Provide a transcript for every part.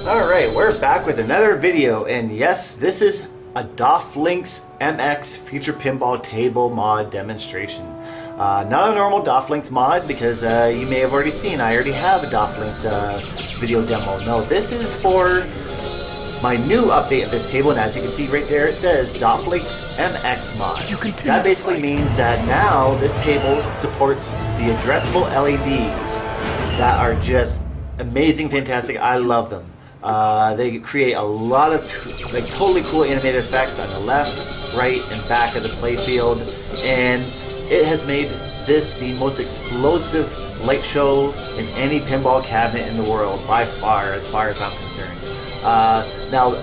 Alright, we're back with another video, and yes, this is a DOFLinx MX Future Pinball table mod demonstration. Not a normal DOFLinx mod, because you may have already seen, I already have a DOFLinx video demo. No, this is for my new update of this table, and as you can see right there, it says DOFLinx MX mod. That basically means that now this table supports the addressable LEDs that are just amazing, fantastic. I love them. They create a lot of totally cool animated effects on the left, right, and back of the playfield, and it has made this the most explosive light show in any pinball cabinet in the world by far, as I'm concerned. Now,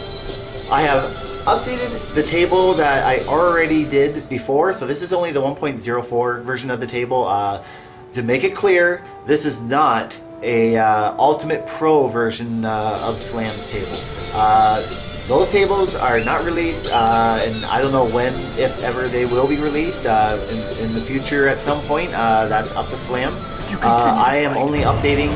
I have updated the table that I already did before, so this is only the 1.04 version of the table. To make it clear, this is not a Ultimate Pro version of Slam's table. Those tables are not released, and I don't know when, if ever, they will be released in the future at some point. That's up to Slam. I am only updating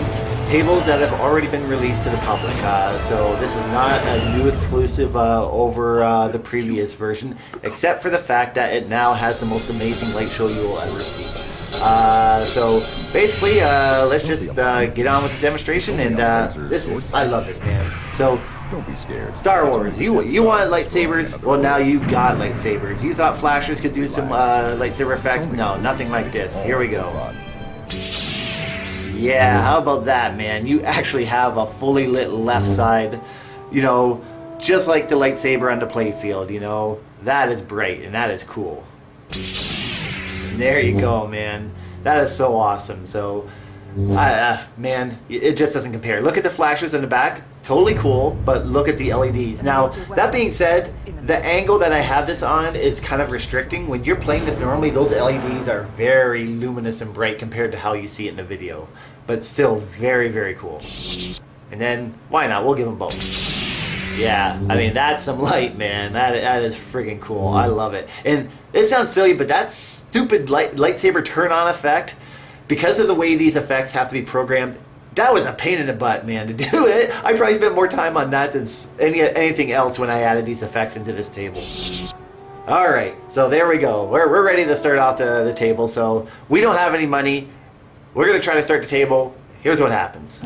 tables that have already been released to the public, so this is not a new exclusive over the previous version, except for the fact that it now has the most amazing light show you will ever see. So basically, let's just get on with the demonstration, and I love this, man. So, don't be scared. Star Wars, you want lightsabers? Well, now you got lightsabers. You thought flashers could do some lightsaber effects? No, nothing like this. Here we go. Yeah, how about that, man? You actually have a fully lit left side, you know, just like the lightsaber on the playfield, you know. That is bright, and that is cool. And there you go, man. That is so awesome. So, man, it just doesn't compare. Look at the flashes in the back. Totally cool, but look at the LEDs. Now, that being said, the angle that I have this on is kind of restricting. When you're playing this normally, those LEDs are very luminous and bright compared to how you see it in the video. But still very, very cool. And then, why not? We'll give them both. Yeah, I mean, that's some light, man. That is friggin' cool. I love it. And it sounds silly, but that stupid lightsaber turn-on effect, because of the way these effects have to be programmed, that was a pain in the butt, man, to do it. I probably spent more time on that than anything else when I added these effects into this table. Alright, so there we go. We're ready to start off the table. So we don't have any money. We're going to try to start the table. Here's what happens.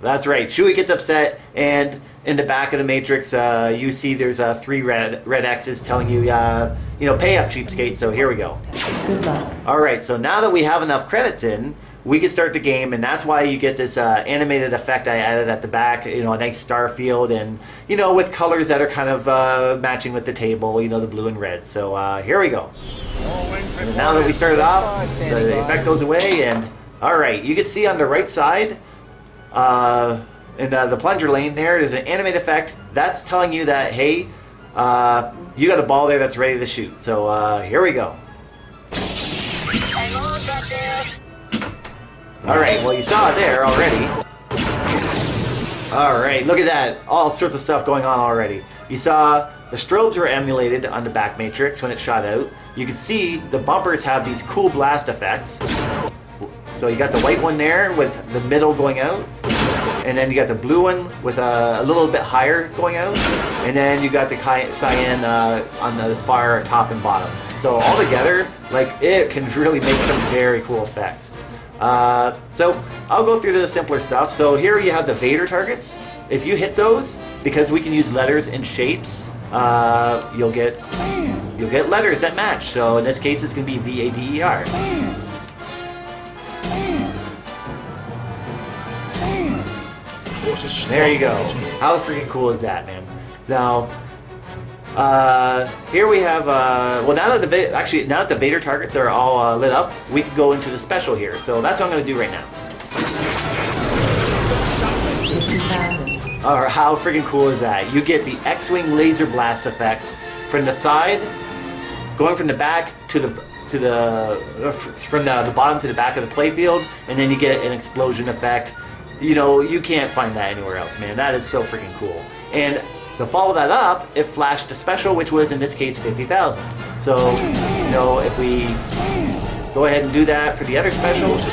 That's right. Chewie gets upset, and in the back of the matrix, you see there's 3 red X's telling you, you know, pay up, cheapskate. So here we go. Good luck. Alright, so now that we have enough credits in, we can start the game, and that's why you get this animated effect I added at the back, you know, a nice star field, and, you know, with colors that are kind of matching with the table, you know, the blue and red. So here we go. And now that we started off, the effect goes away, and alright, you can see on the right side, in the plunger lane there's an animated effect that's telling you that, hey, you got a ball there that's ready to shoot. So here we go. Alright, well, you saw it there already. Alright, look at that. All sorts of stuff going on already. You saw the strobes were emulated on the back matrix when it shot out. You can see the bumpers have these cool blast effects. So you got the white one there with the middle going out. And then you got the blue one with a little bit higher going out. And then you got the cyan on the far top and bottom. So all together, like, it can really make some very cool effects. So I'll go through the simpler stuff. So here you have the Vader targets. If you hit those, because we can use letters and shapes, you'll get letters that match. So in this case, it's going to be VADER. There you go. How freaking cool is that, man? Now, here we have, well, now that the Vader targets are all lit up, we can go into the special here. So that's what I'm going to do right now. Alright, how freaking cool is that? You get the X-Wing laser blast effects from the side, going from the back from the bottom to the back of the playfield, and then you get an explosion effect. You know, you can't find that anywhere else, man. That is so freaking cool. And to follow that up, it flashed a special, which was, in this case, 50,000. So, you know, if we go ahead and do that for the other specials.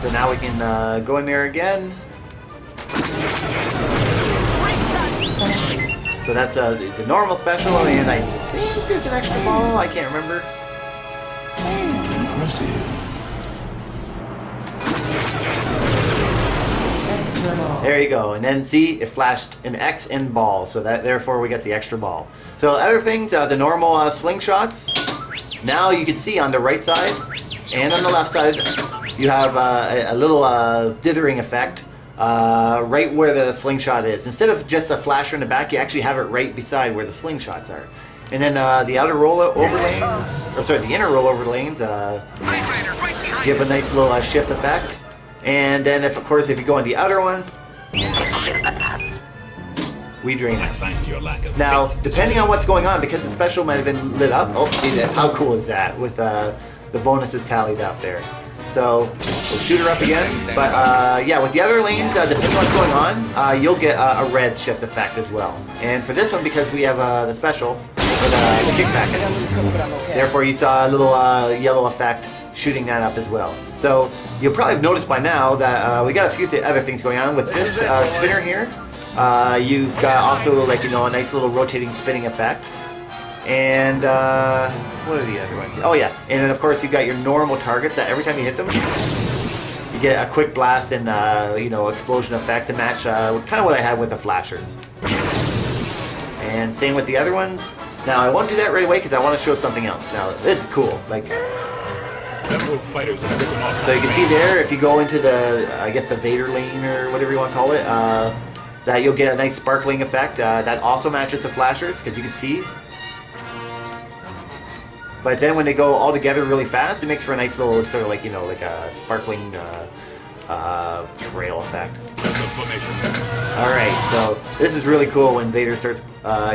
So now we can go in there again. So that's the normal special, and I think there's an extra ball. I can't remember. Impressive. There you go, and then see, it flashed an X in ball, so that therefore we got the extra ball. So other things, the normal slingshots. Now you can see on the right side and on the left side, you have a little dithering effect right where the slingshot is. Instead of just a flasher in the back, you actually have it right beside where the slingshots are. And then the outer rollover lanes, or sorry, the inner rollover lanes give a nice little shift effect. And then, of course, if you go on the outer one, we drain it. Now, depending on what's going on, because the special might have been lit up. Oh, see that? How cool is that? With the bonuses tallied up there. So we'll shoot her up again. But yeah, with the other lanes, depending on what's going on, you'll get a red shift effect as well. And for this one, because we have the special with the kickback, therefore you saw a little yellow effect shooting that up as well. So you'll probably have noticed by now that we got a few other things going on with this spinner here. You've got also, like, you know, a nice little rotating spinning effect. And what are the other ones? Oh yeah, and then of course you've got your normal targets that every time you hit them, you get a quick blast and you know, explosion effect to match kind of what I had with the flashers. And same with the other ones. Now I won't do that right away because I want to show something else. Now this is cool. Like, so you can see there, if you go into the, I guess the Vader lane or whatever you want to call it, that you'll get a nice sparkling effect. That also matches the flashers, because you can see. But then when they go all together really fast, it makes for a nice little sort of, like, you know, like a sparkling trail effect. Alright, so this is really cool when Vader starts,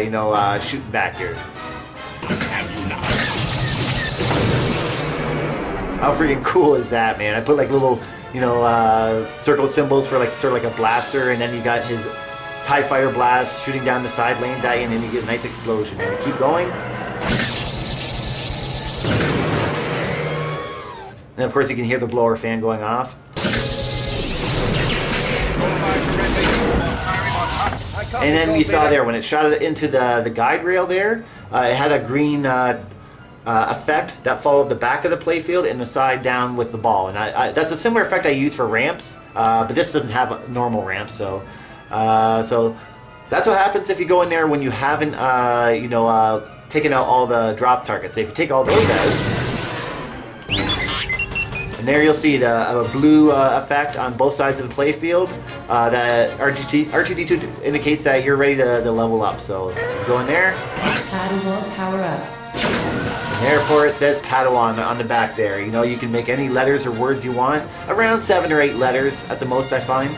you know, shooting back here. How freaking cool is that, man? I put like little, you know, circle symbols for like sort of like a blaster, and then you got his TIE Fighter blast shooting down the side lanes at you, and then you get a nice explosion. And you keep going. And of course you can hear the blower fan going off. And then you saw there, when it shot it into the guide rail there, it had a green effect that followed the back of the playfield and the side down with the ball. And that's a similar effect I use for ramps, but this doesn't have a normal ramp. So so that's what happens if you go in there when you haven't, you know, taken out all the drop targets. So if you take all those out, and there you'll see the blue effect on both sides of the playfield. That R2D2 indicates that you're ready to level up. So if you go in there, Padawan power up. and therefore it says Padawan on the back there. You know, you can make any letters or words you want. Around 7 or 8 letters at the most, I find.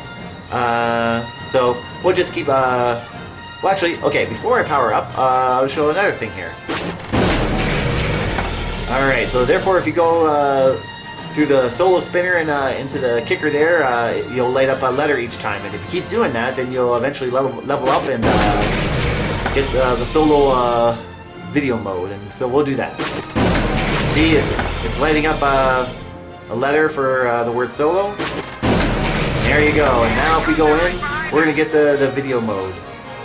So we'll just keep. Well, actually, okay. Before I power up, I'll show another thing here. All right. So therefore, if you go through the solo spinner and into the kicker there, you'll light up a letter each time, and if you keep doing that, then you'll eventually level up and get the solo video mode. And so we'll do that. See, it's lighting up a letter for the word solo. And there you go. And now if we go in, we're gonna get the video mode.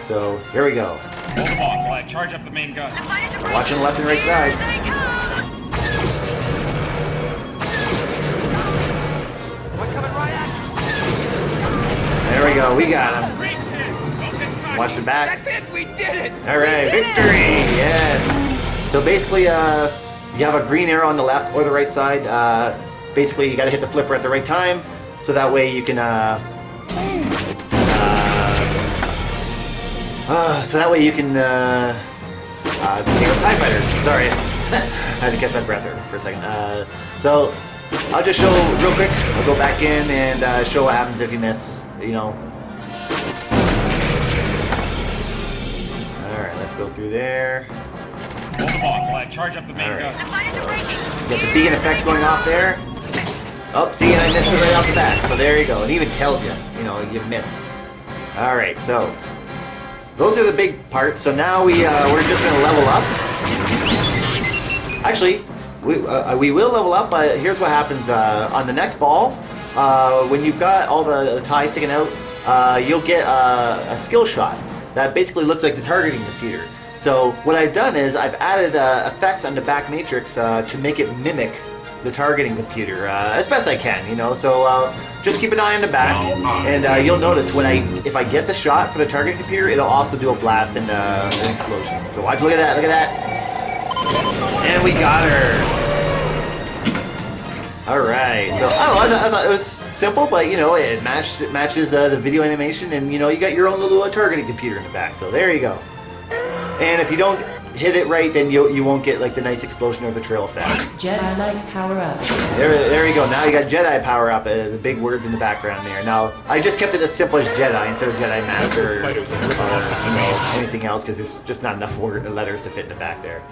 So here we go. Hold them on while I charge up the main gun. We're watching the left and right sides. There we go, we got him. Watch the back. That's it, we did it! Alright, victory! Yes! So basically, you have a green arrow on the left or the right side. Basically, you gotta hit the flipper at the right time, so that way you can, take out TIE Fighters. Sorry. I had to catch my breath there for a second. So, I'll just show real quick. I'll go back in and show what happens if you miss, you know. Alright, let's go through there. Hold them on while I charge up the main gun. So, you got the beacon effect going off there. Oh, see, and I missed it right off the bat. So there you go. It even tells you, you know, you've missed. Alright, so those are the big parts. So now we're just going to level up. Actually, we will level up, but here's what happens on the next ball. When you've got all the ties taken out, you'll get a skill shot. that basically looks like the targeting computer. So what I've done is I've added effects on the back matrix to make it mimic the targeting computer as best I can, you know. So just keep an eye on the back, and you'll notice when if I get the shot for the targeting computer, it'll also do a blast and an explosion. So watch, look at that, and we got her. All right, so I thought it was simple, but you know it matches the video animation, and you know you got your own little targeting computer in the back. So there you go. And if you don't hit it right, then you won't get like the nice explosion or the trail effect. Jedi Knight power up. There you go. Now you got Jedi power up. The big words in the background there. Now I just kept it as simple as Jedi instead of Jedi Master or you know, anything else because there's just not enough letters to fit in the back there.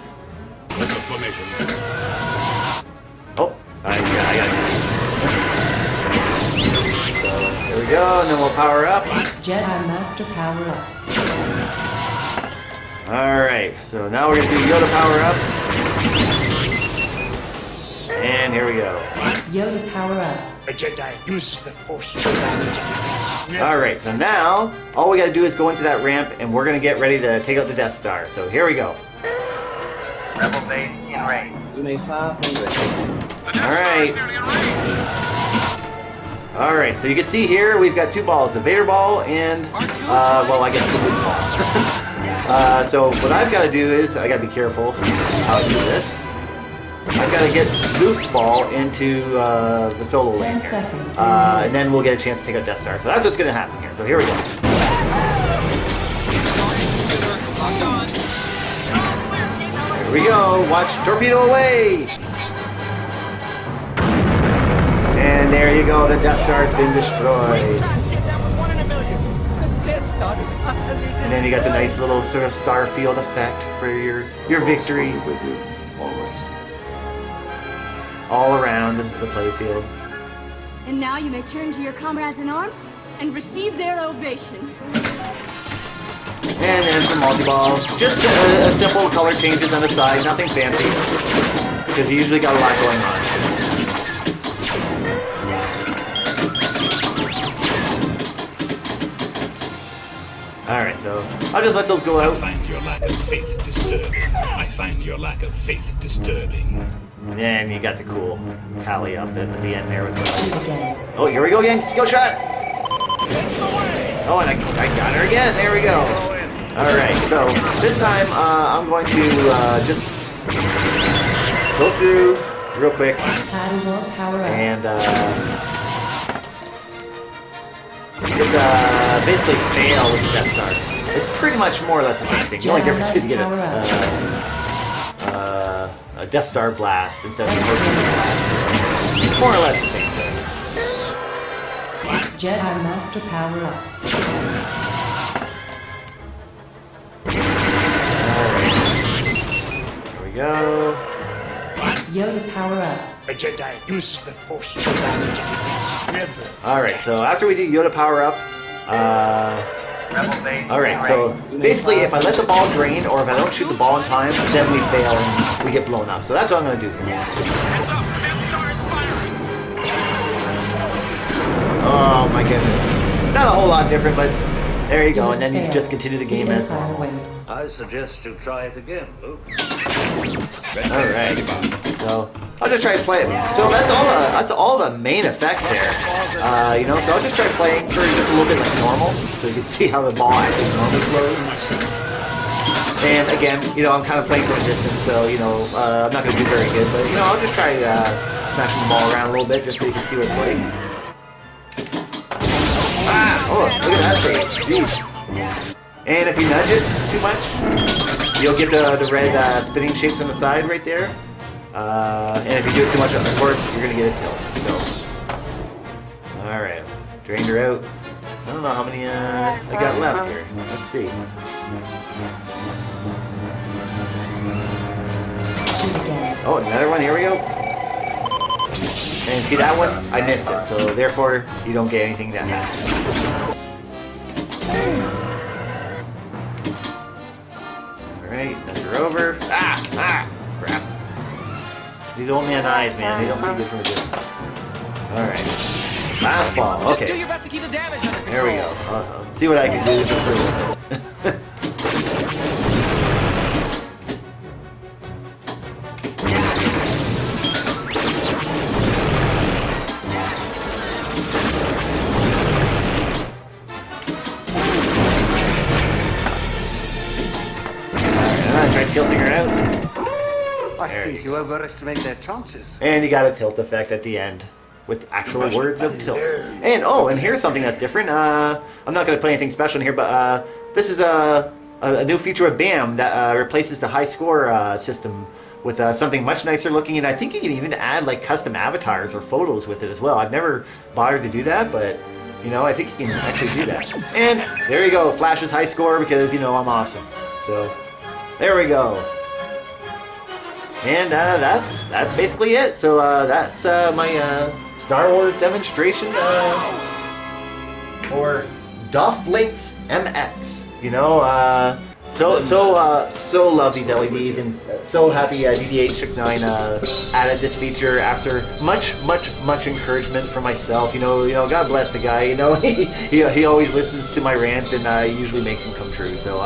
Oh, I got these. So there we go, and then we'll power up. Jedi Master power up. Alright, so now we're going to do Yoda power up. And here we go. Yoda power up. A Jedi uses the Force. Alright, so now all we got to do is go into that ramp and we're going to get ready to take out the Death Star. So here we go. Rebel base in range. Alright. Alright, so you can see here we've got two balls, the Vader ball and, well, I guess the Luke ball. So what I've got to do is, I got to be careful how I do this. I've got to get Luke's ball into the solo lane 10 here. seconds. And then we'll get a chance to take out Death Star. So that's what's going to happen here. So here we go. Here we go. Watch, torpedo away! And there you go. The Death Star's been destroyed. And then you got the nice little sort of star field effect for your victory. With you, always. All around the playfield. And now you may turn to your comrades in arms and receive their ovation. And then for multi-ball, just a simple color changes on the side, nothing fancy. Because you usually got a lot going on. Alright, so I'll just let those go out. I find your lack of faith disturbing. I find your lack of faith disturbing. And then you got the cool tally up at the end there with the lights. Again. Oh, here we go again. Skill shot. Oh, and I got her again. There we go. Alright, so this time I'm going to just go through real quick Paddle power up. and just basically fail with the Death Star. It's pretty much more or less the same thing. The only difference is you get a Death Star blast instead of a blast. More or less the same thing. Jedi Master power up. There we go. Yoda power up. A Jedi uses the Force. Alright, so after we do Yoda power up, Rebel base alright, in so range. basically if I let the ball drain or if I don't shoot the ball in time, then we fail and we get blown up. So that's what I'm going to do here. Oh my goodness. Not a whole lot different, but there you go. And then you can just continue the game as normal. I suggest you try it again, Luke. Alright, so I'll just try to play it. So that's all the main effects there. You know, so I'll just try playing for just a little bit like normal, so you can see how the ball actually normally flows. And again, you know, I'm kind of playing from a distance, so you know, I'm not going to do very good, but you know, I'll just try smashing the ball around a little bit just so you can see what it's like. Ah! Oh, look at that save. Jeez. And if you nudge it too much, you'll get the red spinning shapes on the side right there. And if you do it too much, of course, you're going to get a tilt. So, alright. Drained her out. I don't know how many I got left here. Let's see. Shoot again. Oh, another one. Here we go. And see that one? I missed it. So, therefore, you don't get anything that happens. Alright, that's her over. Ah! Crap. These old man eyes, man, they don't see good from a distance. Alright. Last ball, okay. Just do your best to keep the damage under control. There we go. See what I can do just for a little bit. Try tilting her out. I There think you overestimate their chances. And you got a tilt effect at the end with actual words of tilt. And oh, and here's something that's different. I'm not going to put anything special in here, but this is a new feature of BAM that replaces the high score system with something much nicer looking. And I think you can even add like custom avatars or photos with it as well. I've never bothered to do that, but you know, I think you can actually do that. And there you go, Flash's high score because you know I'm awesome. So there we go. And that's basically it. So that's my Star Wars demonstration for DOFLinx MX. You know, so love these LEDs and so happy DD869 added this feature after much encouragement from myself. You know, God bless the guy. You know, he always listens to my rants and usually makes them come true. So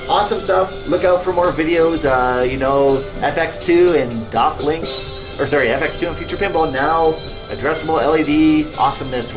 awesome stuff. Look out for more videos. You know, FX2 and DOFLinx, or sorry, FX2 and Future Pinball now addressable LED awesomeness with